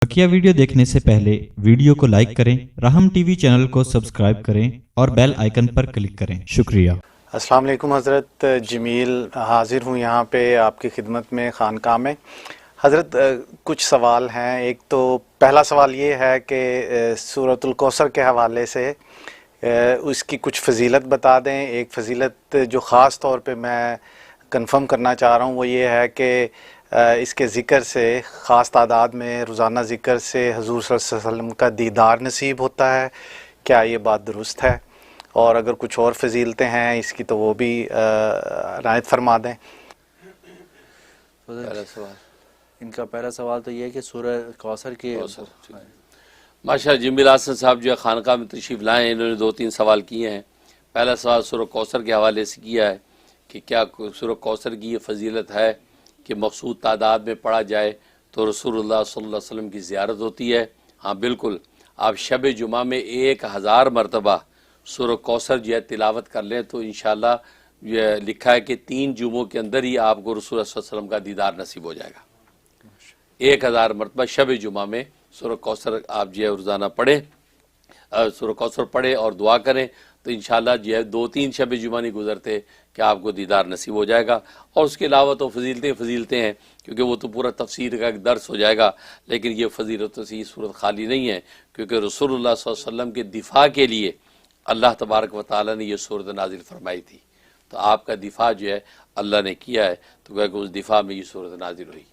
बकिया video देखने से पहले वीडियो को लाइक करें, राहम टीवी चैनल को सब्सक्राइब करें और बेल आइकन पर क्लिक करें। शुक्रिया। अस्सलाम वालेकुम हज़रत। जमील हाज़िर हूँ यहाँ पे आपकी खिदमत में खानकाह में। हज़रत कुछ सवाल हैं। एक तो पहला सवाल ये है कि सूरतुल कौसर के हवाले से उसकी कुछ फ़जीलत बता दें। एक फ़जीलत जो ख़ास तौर पे मैं कंफर्म करना चाह रहा हूँ वो ये है कि इसके ज़िक्र से ख़ास तादाद में रोज़ाना ज़िक्र से हुज़ूर सल्लल्लाहु अलैहि वसल्लम का दीदार नसीब होता है। क्या ये बात दुरुस्त है? और अगर कुछ और फजीलतें हैं इसकी तो वो भी रायत फरमा दें। पहला सवाल इनका पहला सवाल तो ये है कि सूरह कौसर के माशा जमील हासन साहब जो है खानकाह में तशरीफ़ लाए हैं, इन्होंने 2-3 सवाल किए हैं। पहला सवाल सूरह कौसर के हवाले से किया है कि क्या सूरह कौसर की ये फजीलत है कि मखसूद तादाद में पढ़ा जाए तो रसूलुल्लाह सल्लल्लाहु अलैहि वसल्लम की ज़ियारत होती है। हाँ बिल्कुल, आप शब जुमा में 1000 मरतबा सूरह कौसर जो है तिलावत कर लें तो इंशाअल्लाह ये लिखा है कि 3 जुमों के अंदर ही आपको रसूल सल्लल्लाहु अलैहि वसल्लम का दीदार नसीब हो जाएगा। 1000 मरतबा शब जुमा में सूरह कौसर आप जो है रोज़ाना पढ़ें, सूरह कौसर पढ़ें और दुआ करें तो इंशाअल्लाह जो है 2-3 शब जुमा नहीं गुजरते कि आपको दीदार नसीब हो जाएगा। और उसके अलावा तो फजीलतें हैं क्योंकि वो तो पूरा तफसीर का एक दर्स हो जाएगा। लेकिन ये फजीलतों से ये सूरत खाली नहीं है क्योंकि रसूलुल्लाह सल्लल्लाहु अलैहि वसल्लम के दिफा के लिए अल्लाह तबारक व तआला ने यह सूरत नाजिल फरमाई थी। तो आपका दिफा जो है अल्लाह ने किया है तो क्या उस दिफा में ये सूरत नाजिल हुई।